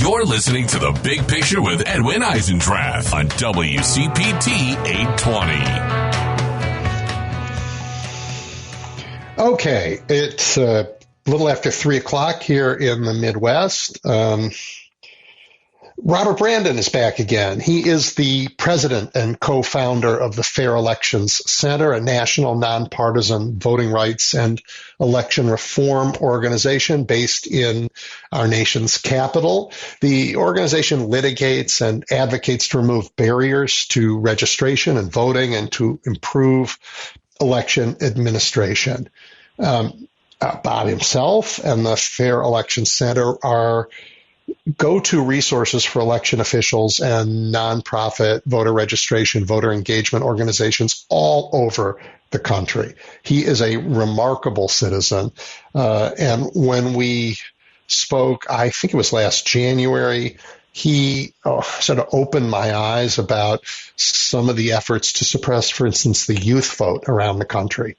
You're listening to The Big Picture with Edwin Eisendrath on WCPT 820. Okay, it's a little after 3 o'clock here in the Midwest. Robert Brandon is back again. He is the president and co-founder of the Fair Elections Center, a national nonpartisan voting rights and election reform organization based in our nation's capital. The organization litigates and advocates to remove barriers to registration and voting and to improve election administration. Bob himself and the Fair Elections Center are go-to resources for election officials and nonprofit voter registration, voter engagement organizations all over the country. He is a remarkable citizen. And when we spoke, I think it was last January, he sort of opened my eyes about some of the efforts to suppress, for instance, the youth vote around the country,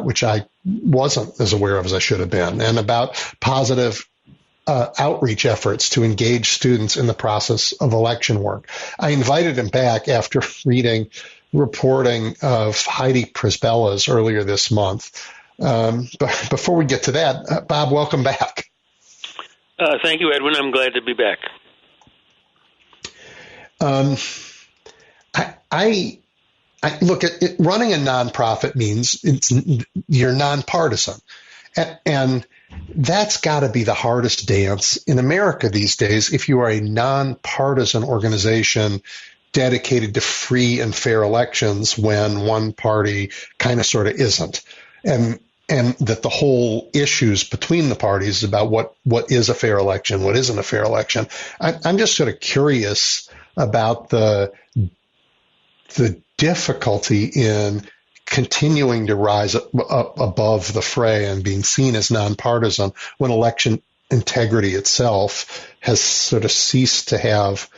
which I wasn't as aware of as I should have been, and about positive outreach efforts to engage students in the process of election work. I invited him back after reading reporting of Heidi Prisbella's earlier this month. But before we get to that, Bob, welcome back. Thank you, Edwin. I'm glad to be back. I look at it, running a nonprofit means you're nonpartisan, and that's got to be the hardest dance in America these days. If you are a nonpartisan organization dedicated to free and fair elections, when one party kind of sort of isn't, and that the whole issues between the parties is about what is a fair election, what isn't a fair election. I'm just sort of curious about the difficulty in continuing to rise up above the fray and being seen as nonpartisan when election integrity itself has sort of ceased to have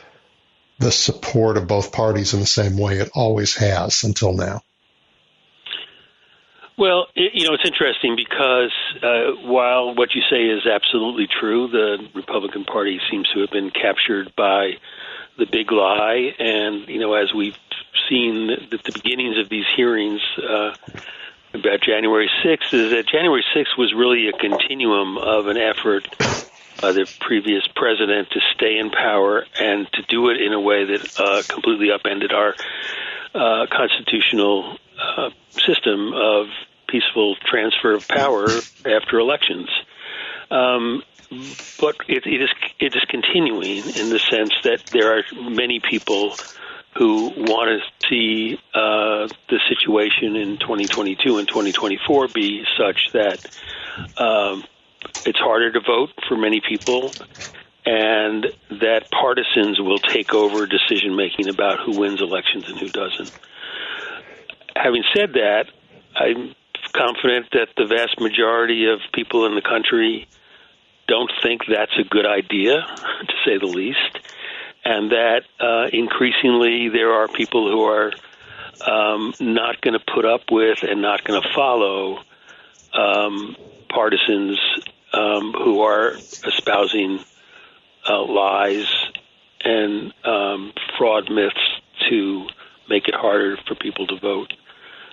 the support of both parties in the same way it always has until now. Well, it's interesting because while what you say is absolutely true, the Republican Party seems to have been captured by the big lie. And, as we've seen at the beginnings of these hearings about January 6th, is that January 6th was really a continuum of an effort by the previous president to stay in power and to do it in a way that completely upended our constitutional system of peaceful transfer of power after elections. But it is continuing in the sense that there are many people who want to see the situation in 2022 and 2024 be such that it's harder to vote for many people, and that partisans will take over decision-making about who wins elections and who doesn't. Having said that, I'm confident that the vast majority of people in the country don't think that's a good idea, to say the least, and that increasingly there are people who are not going to put up with and not going to follow partisans who are espousing lies and fraud myths to make it harder for people to vote.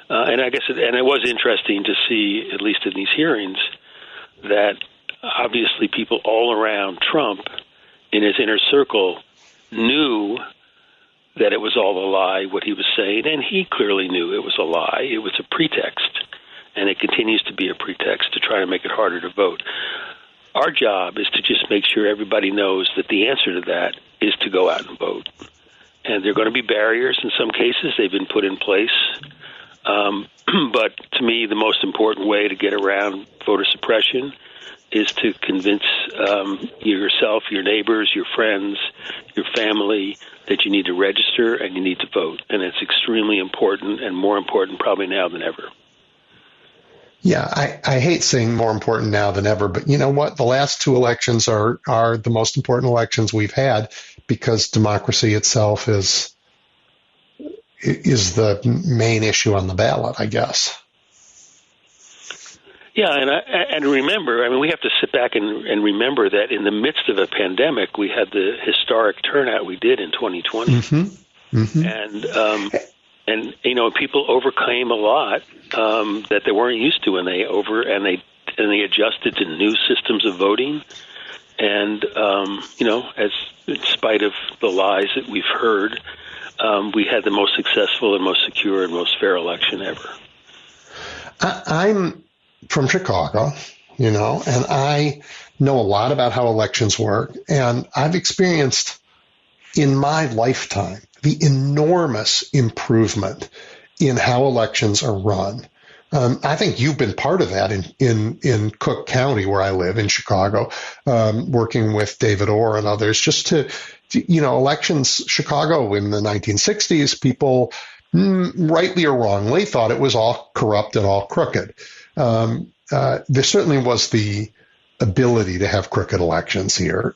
And I guess it was interesting to see, at least in these hearings, that obviously people all around Trump in his inner circle knew that it was all a lie, what he was saying, and he clearly knew it was a lie. It was a pretext, and it continues to be a pretext to try to make it harder to vote. Our job is to just make sure everybody knows that the answer to that is to go out and vote. And there are going to be barriers in some cases. They've been put in place. But to me, the most important way to get around voter suppression is to convince yourself, your neighbors, your friends, your family that you need to register and you need to vote. And it's extremely important, and more important probably now than ever. Yeah, I hate saying more important now than ever, but you know what? The last two elections are the most important elections we've had because democracy itself is the main issue on the ballot, I guess. Yeah, and remember, I mean, we have to sit back and remember that in the midst of a pandemic, we had the historic turnout we did in 2020, and people overcame a lot that they weren't used to, and they adjusted to new systems of voting, and as in spite of the lies that we've heard, we had the most successful and most secure and most fair election ever. I'm from Chicago, and I know a lot about how elections work, and I've experienced in my lifetime the enormous improvement in how elections are run. I think you've been part of that in Cook County, where I live in Chicago, working with David Orr and others, just to elections. Chicago in the 1960s, people rightly or wrongly thought it was all corrupt and all crooked. There certainly was the ability to have crooked elections here,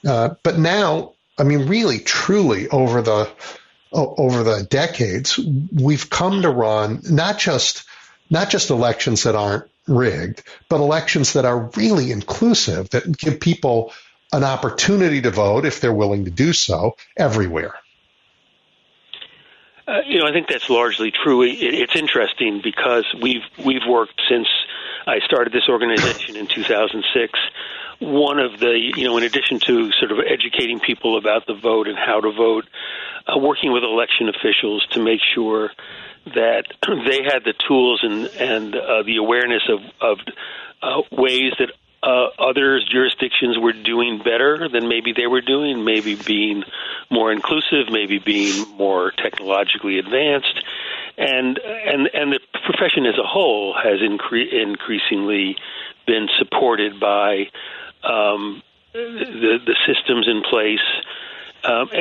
but now, I mean, really, truly, over the decades, we've come to run not just elections that aren't rigged, but elections that are really inclusive, that give people an opportunity to vote if they're willing to do so everywhere. I think that's largely true. It's interesting because we've worked since I started this organization in 2006. One of the, in addition to sort of educating people about the vote and how to vote, working with election officials to make sure that they had the tools and the awareness of ways that other jurisdictions were doing better than maybe they were doing, maybe being more inclusive, maybe being more technologically advanced, and the profession as a whole has increasingly been supported by the systems in place.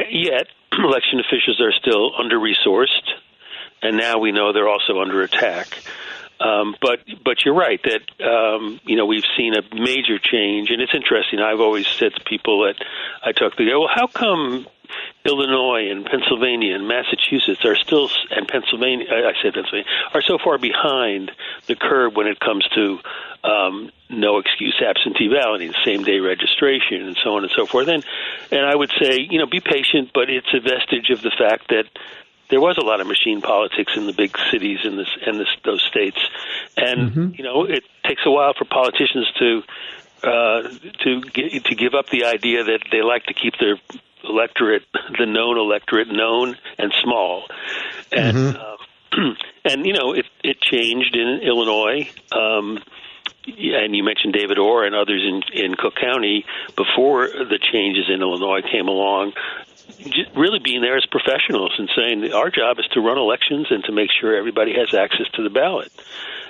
Yet election officials are still under-resourced, and now we know they're also under attack. But you're right that we've seen a major change, and it's interesting. I've always said to people that I talk to, well, how come Illinois and Pennsylvania and Massachusetts are still, and Pennsylvania are so far behind the curve when it comes to no excuse absentee balloting, same day registration, and so on and so forth. And I would say, be patient, but it's a vestige of the fact that there was a lot of machine politics in the big cities in those states, and it takes a while for politicians to give up the idea that they like to keep their electorate, the known electorate, known and small, and it changed in Illinois. And you mentioned David Orr and others in Cook County before the changes in Illinois came along. Really being there as professionals and saying our job is to run elections and to make sure everybody has access to the ballot.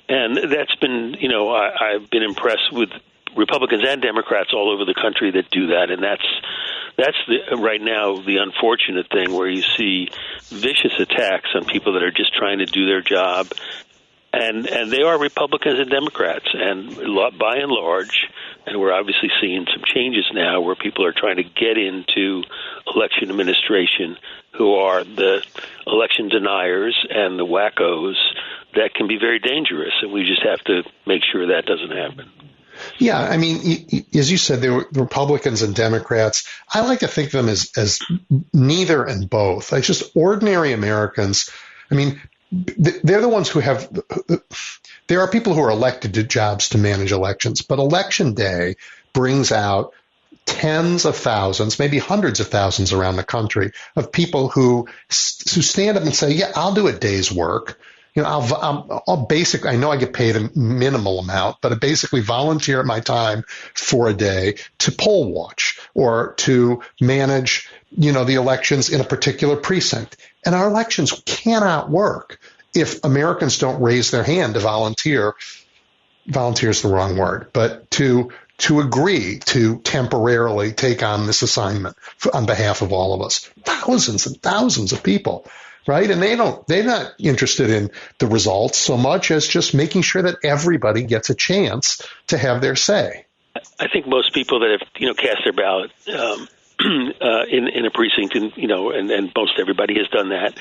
And that's been, I've been impressed with Republicans and Democrats all over the country that do that. And that's right now the unfortunate thing, where you see vicious attacks on people that are just trying to do their job. And they are Republicans and Democrats, and by and large, and we're obviously seeing some changes now where people are trying to get into election administration, who are the election deniers and the wackos that can be very dangerous, and we just have to make sure that doesn't happen. Yeah, I mean, as you said, there were Republicans and Democrats. I like to think of them as neither and both. Like just ordinary Americans. I mean, they're the ones who have – there are people who are elected to jobs to manage elections, but Election Day brings out tens of thousands, maybe hundreds of thousands around the country of people who stand up and say, yeah, I'll do a day's work. I'll basically, I know I get paid a minimal amount, but I basically volunteer my time for a day to poll watch or to manage, the elections in a particular precinct. And our elections cannot work if Americans don't raise their hand to volunteer. Volunteer is the wrong word, but to agree to temporarily take on this assignment on behalf of all of us. Thousands and thousands of people. Right. And they're not interested in the results so much as just making sure that everybody gets a chance to have their say. I think most people that have, cast their ballot in a precinct, and most everybody has done that.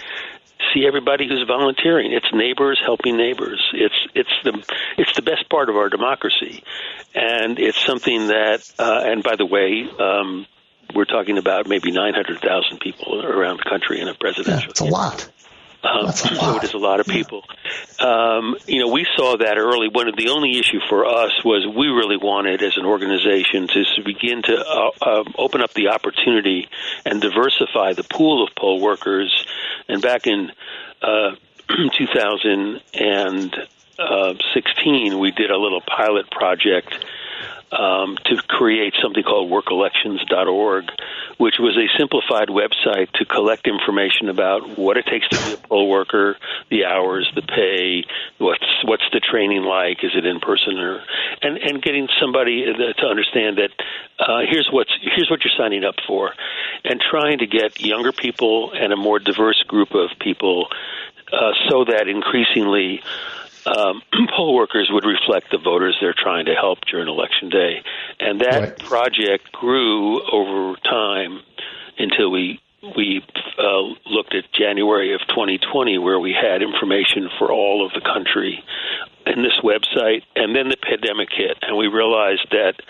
See everybody who's volunteering. It's neighbors helping neighbors. It's the best part of our democracy, and it's something that. And by the way, we're talking about maybe 900,000 people around the country in a presidential. It's a lot. That's a lot. So it is a lot of people. We saw that early. The only issue for us was we really wanted, as an organization, to begin to open up the opportunity and diversify the pool of poll workers. And back in 2016, we did a little pilot project to create something called workelections.org, which was a simplified website to collect information about what it takes to be a poll worker, the hours, the pay, what's the training like, is it in person, and getting somebody to understand that here's what you're signing up for, and trying to get younger people and a more diverse group of people so that increasingly poll workers would reflect the voters they're trying to help during Election Day. And that project grew over time until we looked at January of 2020, where we had information for all of the country in this website. And then the pandemic hit, and we realized that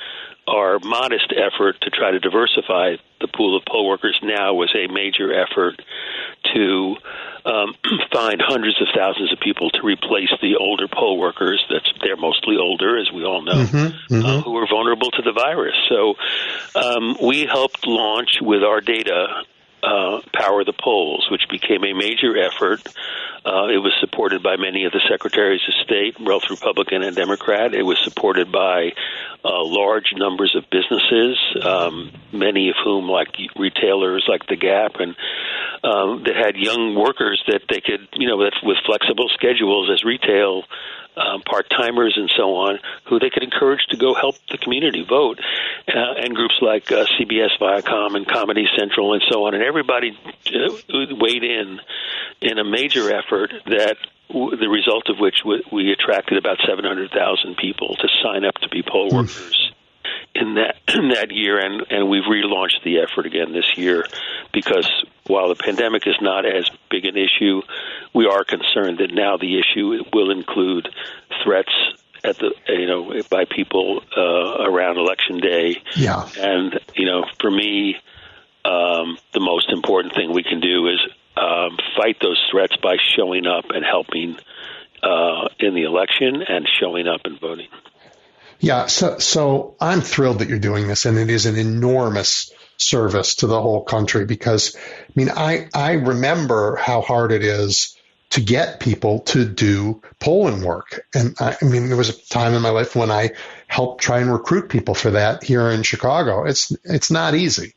our modest effort to try to diversify the pool of poll workers now was a major effort to find hundreds of thousands of people to replace the older poll workers. They're mostly older, as we all know, who are vulnerable to the virus. So we helped launch with our data Power the Polls, which became a major effort. It was supported by many of the secretaries of state, both Republican and Democrat. It was supported by large numbers of businesses, many of whom, like retailers like The Gap, and that had young workers that they could, with flexible schedules as retail part-timers and so on, who they could encourage to go help the community vote, and groups like CBS, Viacom, and Comedy Central, and so on. And everybody weighed in a major effort that the result of which we attracted about 700,000 people to sign up to be poll workers in that year, and we've relaunched the effort again this year, because while the pandemic is not as big an issue, we are concerned that now the issue will include threats by people around Election Day. Yeah. And for me, the most important thing we can do is fight those threats by showing up and helping in the election and showing up and voting. Yeah, so I'm thrilled that you're doing this, and it is an enormous service to the whole country, because, I remember how hard it is to get people to do polling work. And there was a time in my life when I helped try and recruit people for that here in Chicago. It's not easy.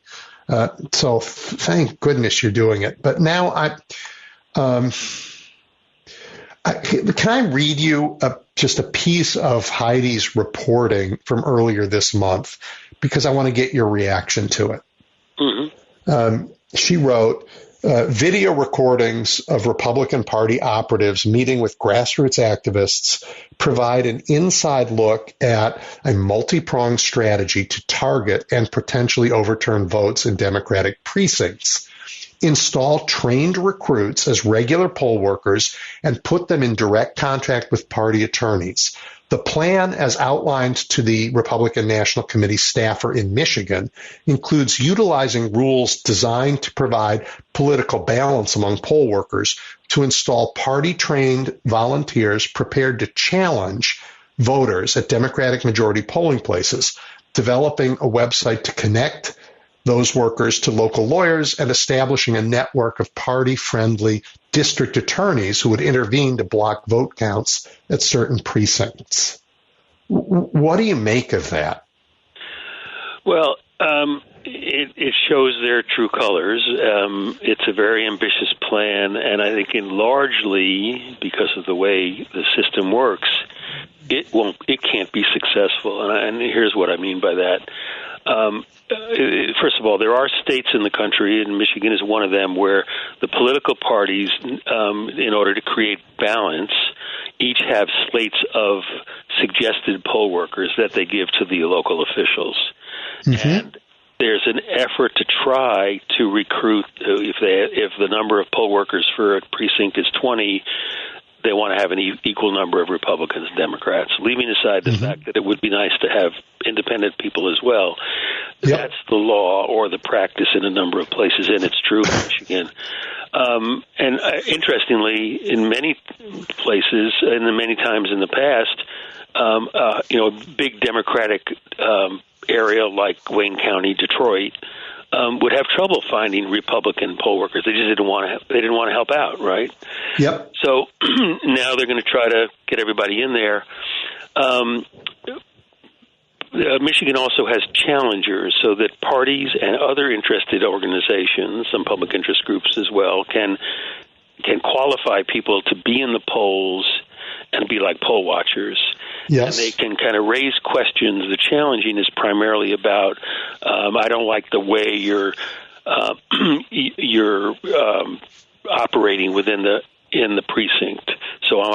So thank goodness you're doing it. But now can I read you just a piece of Heidi's reporting from earlier this month, because I want to get your reaction to it. Mm-hmm. She wrote, video recordings of Republican Party operatives meeting with grassroots activists provide an inside look at a multi-pronged strategy to target and potentially overturn votes in Democratic precincts. Install trained recruits as regular poll workers and put them in direct contact with party attorneys. The plan, as outlined to the Republican National Committee staffer in Michigan, includes utilizing rules designed to provide political balance among poll workers to install party-trained volunteers prepared to challenge voters at Democratic majority polling places, developing a website to connect those workers to local lawyers, and establishing a network of party-friendly district attorneys who would intervene to block vote counts at certain precincts. What do you make of that? Well, it shows their true colors. It's a very ambitious plan, and I think largely because of the way the system works, it can't be successful. And here's what I mean by that. First of all, there are states in the country, and Michigan is one of them, where the political parties, in order to create balance, each have slates of suggested poll workers that they give to the local officials. Mm-hmm. there's an effort to try to recruit. If the number of poll workers for a precinct is 20, they want to have an equal number of Republicans and Democrats, leaving aside the fact that it would be nice to have independent people as well. Yep. That's the law or the practice in a number of places, and it's true in Michigan. Interestingly, in many places and many times in the past, a big Democratic area like Wayne County, Detroit, would have trouble finding Republican poll workers. They just didn't want to help out, right? Yep. So now they're going to try to get everybody in there. Michigan also has challengers, so that parties and other interested organizations, some public interest groups as well, can qualify people to be in the polls and be like poll watchers. Yes. And they can kind of raise questions. The challenging is primarily about, I don't like the way you're operating in the precinct. So I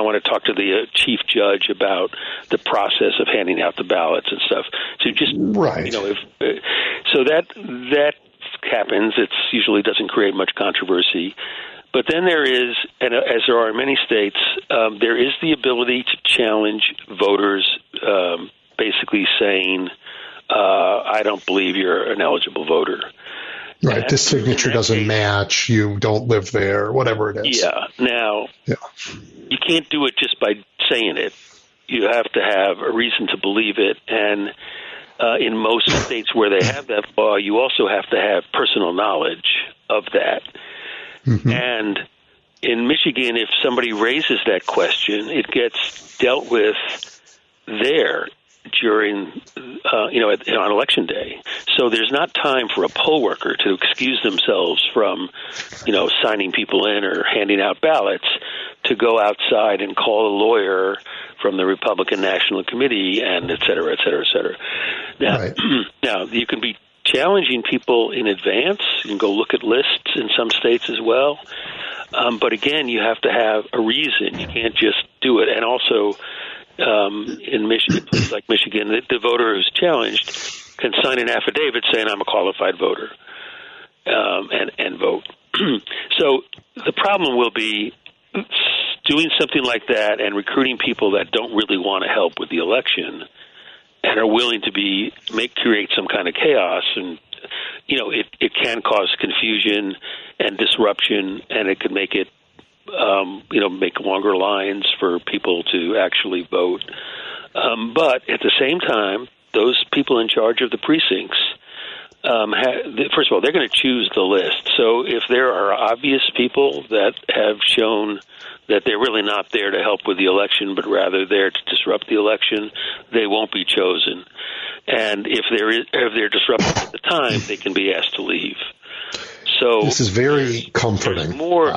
want to talk to the chief judge about the process of handing out the ballots and stuff. So just right. So that happens. It usually doesn't create much controversy. But then there is, and as there are in many states, there is the ability to challenge voters, basically saying, "I don't believe you're an eligible voter." Right. This signature doesn't match. You don't live there. Whatever it is. Yeah. Now, you can't do it just by saying it. You have to have a reason to believe it, and in most states where they have that law, you also have to have personal knowledge of that. Mm-hmm. And in Michigan, if somebody raises that question, it gets dealt with there during, on election day. So there's not time for a poll worker to excuse themselves from, signing people in or handing out ballots to go outside and call a lawyer from the Republican National Committee and et cetera, et cetera, et cetera. Now, right. Now you can be challenging people in advance. You can go look at lists in some states as well. But again, you have to have a reason. You can't just do it. And also, in Michigan, places like Michigan, the voter who's challenged can sign an affidavit saying, "I'm a qualified voter," and vote. So the problem will be doing something like that and recruiting people that don't really want to help with the election and are willing to create some kind of chaos, and it can cause confusion and disruption, and it could make it make longer lines for people to actually vote. But at the same time, those people in charge of the precincts, first of all, they're going to choose the list. So if there are obvious people that have shown that they're really not there to help with the election, but rather there to disrupt the election, they won't be chosen. And if they're disrupted at the time, they can be asked to leave. So this is very comforting. More,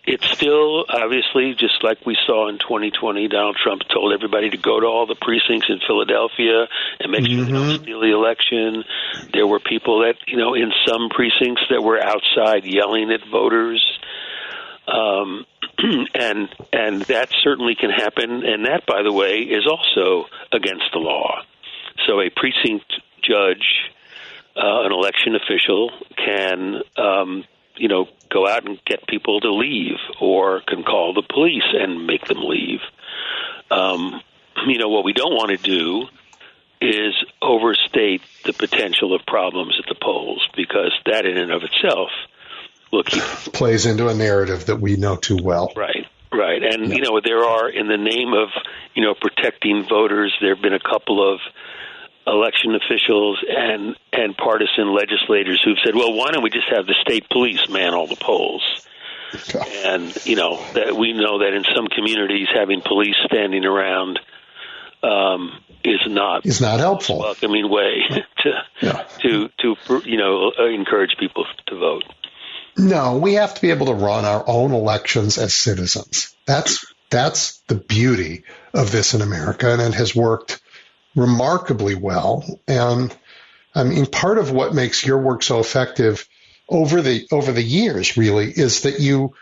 it's still obviously just like we saw in 2020. Donald Trump told everybody to go to all the precincts in Philadelphia and make sure they don't steal the election. There were people that in some precincts that were outside yelling at voters. And that certainly can happen, and that, by the way, is also against the law. So a precinct judge, an election official, can, go out and get people to leave, or can call the police and make them leave. What we don't want to do is overstate the potential of problems at the polls, because that in and of itself plays into a narrative that we know too well. Right. And, there are, in the name of, protecting voters, there have been a couple of election officials and partisan legislators who've said, well, why don't we just have the state police man all the polls? Okay. And, that we know that in some communities having police standing around is not helpful. A welcoming way to encourage people to vote. No, we have to be able to run our own elections as citizens. That's the beauty of this in America, and it has worked remarkably well. And I mean, part of what makes your work so effective over the years really is that you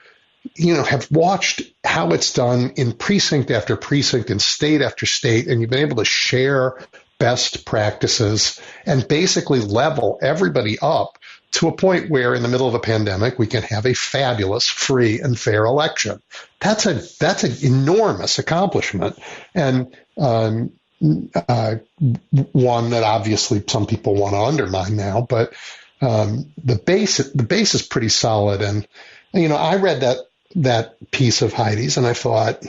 have watched how it's done in precinct after precinct and state after state, and you've been able to share best practices and basically level everybody up to a point where in the middle of a pandemic, we can have a fabulous, free and fair election. That's an enormous accomplishment. And, one that obviously some people want to undermine now, but, the base is pretty solid. And, I read that piece of Heidi's and I thought,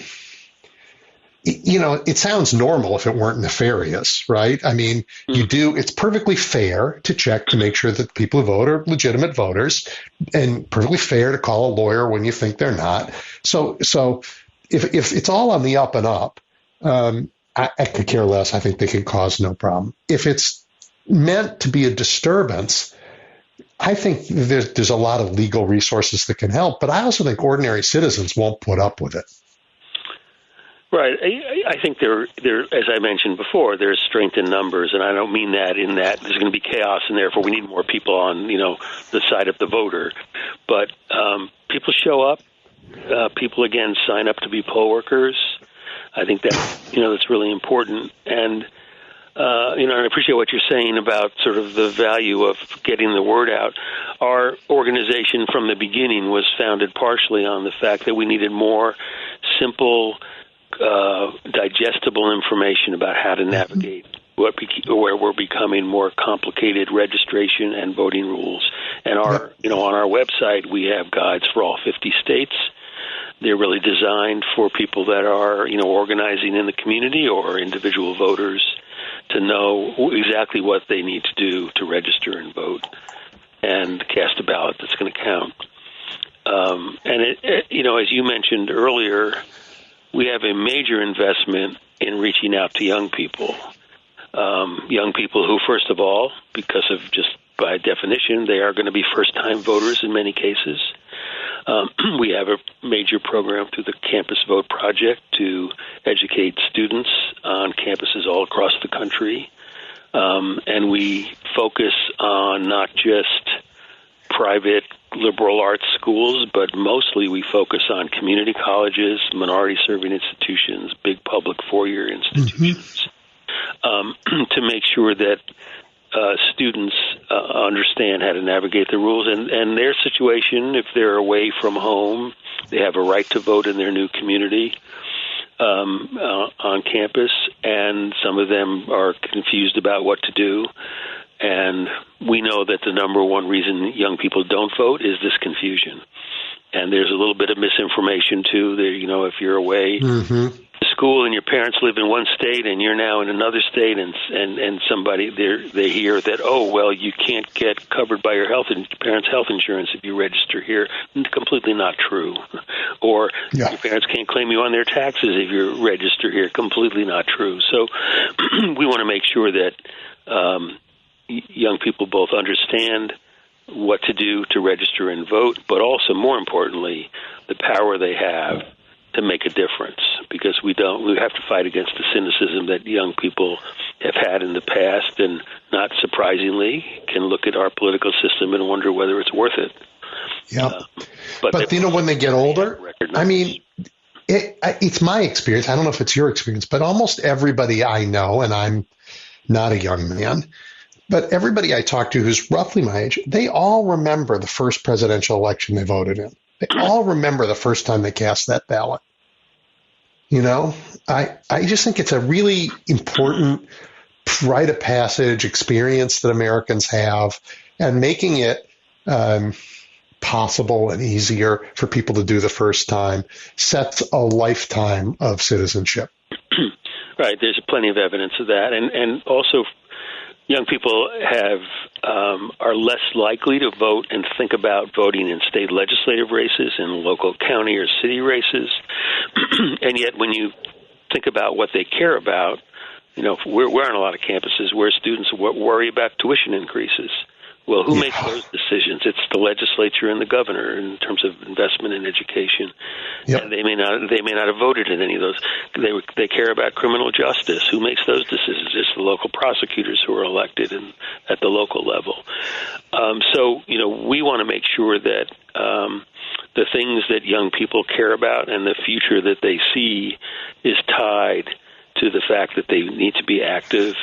it sounds normal if it weren't nefarious, right? I mean, it's perfectly fair to check to make sure that people who vote are legitimate voters, and perfectly fair to call a lawyer when you think they're not. So if it's all on the up and up, I could care less. I think they can cause no problem. If it's meant to be a disturbance, I think there's a lot of legal resources that can help, but I also think ordinary citizens won't put up with it. Right. I think there, as I mentioned before, there's strength in numbers, and I don't mean that in that there's going to be chaos, and therefore we need more people on, the side of the voter. But people show up. People again sign up to be poll workers. I think that's really important. And I appreciate what you're saying about sort of the value of getting the word out. Our organization from the beginning was founded partially on the fact that we needed more simple, digestible information about how to navigate where we're becoming more complicated registration and voting rules. And on our website, we have guides for all 50 states. They're really designed for people that are, organizing in the community or individual voters to know exactly what they need to do to register and vote and cast a ballot that's going to count. As you mentioned earlier, we have a major investment in reaching out to young people who, first of all, because of just by definition, they are going to be first-time voters in many cases. We have a major program through the Campus Vote Project to educate students on campuses all across the country. And we focus on not just private liberal arts schools, but mostly we focus on community colleges, minority-serving institutions, big public four-year institutions, to make sure that students understand how to navigate the rules. And their situation, if they're away from home, they have a right to vote in their new community on campus, and some of them are confused about what to do. And we know that the number one reason young people don't vote is this confusion. And there's a little bit of misinformation, too. If you're away to school and your parents live in one state and you're now in another state, and somebody they hear that, you can't get covered by your parents' health insurance if you register here. Completely not true. Or your parents can't claim you on their taxes if you register here. Completely not true. So we want to make sure that young people both understand what to do to register and vote, but also, more importantly, the power they have to make a difference, because we have to fight against the cynicism that young people have had in the past, and not surprisingly can look at our political system and wonder whether it's worth it. Yeah. But when they get older, I mean, it's my experience. I don't know if it's your experience, but almost everybody I know, and I'm not a young man, but everybody I talk to who's roughly my age, they all remember the first presidential election they voted in. They all remember the first time they cast that ballot. I just think it's a really important rite of passage experience that Americans have, and making it possible and easier for people to do the first time sets a lifetime of citizenship. Right. There's plenty of evidence of that. And also, young people are less likely to vote and think about voting in state legislative races, in local county or city races. And yet when you think about what they care about, we're on a lot of campuses where students worry about tuition increases. Well, who makes those decisions? It's the legislature and the governor in terms of investment in education. Yep. And they may not have voted in any of those. They care about criminal justice. Who makes those decisions? It's the local prosecutors who are elected at the local level. So we want to make sure that the things that young people care about and the future that they see is tied to the fact that they need to be active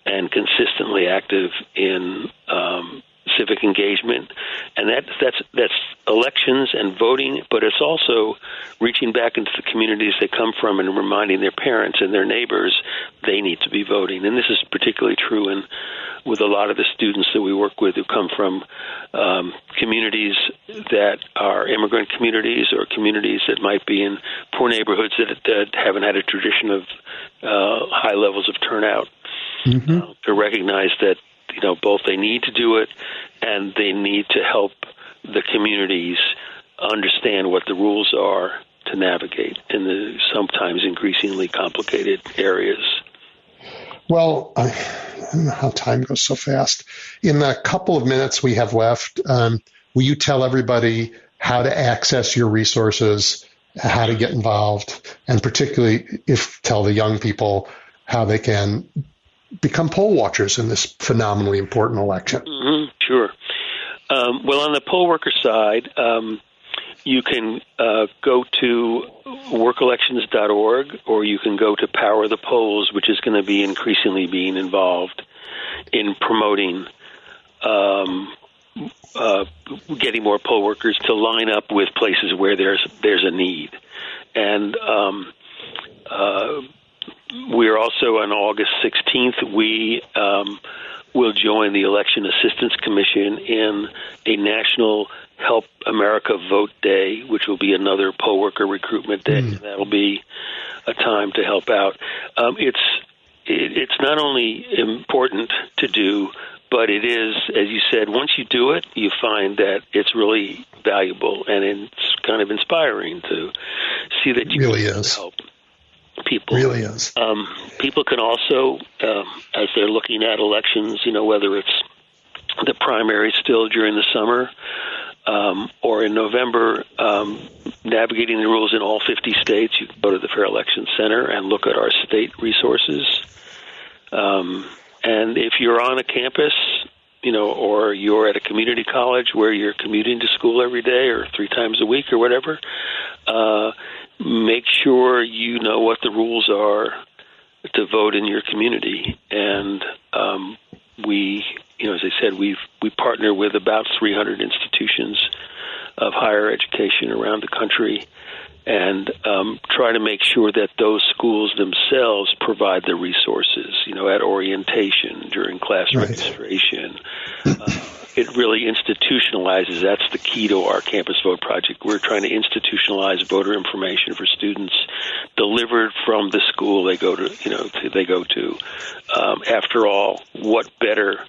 and consistently active in civic engagement, and that's elections and voting, but it's also reaching back into the communities they come from and reminding their parents and their neighbors they need to be voting. And this is particularly true with a lot of the students that we work with who come from communities that are immigrant communities or communities that might be in poor neighborhoods that haven't had a tradition of high levels of turnout. To recognize that both they need to do it and they need to help the communities understand what the rules are to navigate in the sometimes increasingly complicated areas. Well, I don't know how time goes so fast. In the couple of minutes we have left, will you tell everybody how to access your resources, how to get involved, and particularly tell the young people how they can become poll watchers in this phenomenally important election? Sure. Well, on the poll worker side, you can go to workelections.org, or you can go to Power the Polls, which is going to be increasingly being involved in promoting getting more poll workers to line up with places where there's a need. And we are also on August 16th, we will join the Election Assistance Commission in a national Help America Vote Day, which will be another poll worker recruitment day. That'll be a time to help out. It's not only important to do, but it is, as you said, once you do it, you find that it's really valuable and it's kind of inspiring to see that you really can is. Help people. Really is. People can also, as they're looking at elections, whether it's the primary still during the summer or in November, navigating the rules in all 50 states, you can go to the Fair Elections Center and look at our state resources. And if you're on a campus, or you're at a community college where you're commuting to school every day or 3 times a week or whatever, make sure you know what the rules are to vote in your community. And we, as I said, we partner with about 300 institutions of higher education around the country and try to make sure that those schools themselves provide the resources, at orientation, during class registration. It really institutionalizes. That's the key to our Campus Vote project. We're trying to institutionalize voter information for students delivered from the school they go to. After all, what better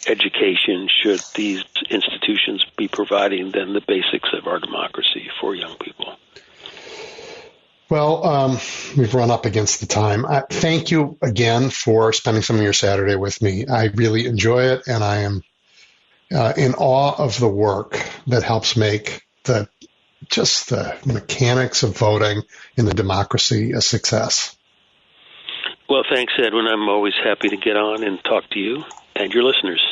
education should these institutions be providing than the basics of our democracy for young people? Well, we've run up against the time. Thank you again for spending some of your Saturday with me. I really enjoy it, and I am in awe of the work that helps make the mechanics of voting in the democracy a success. Well, thanks, Edwin. I'm always happy to get on and talk to you and your listeners.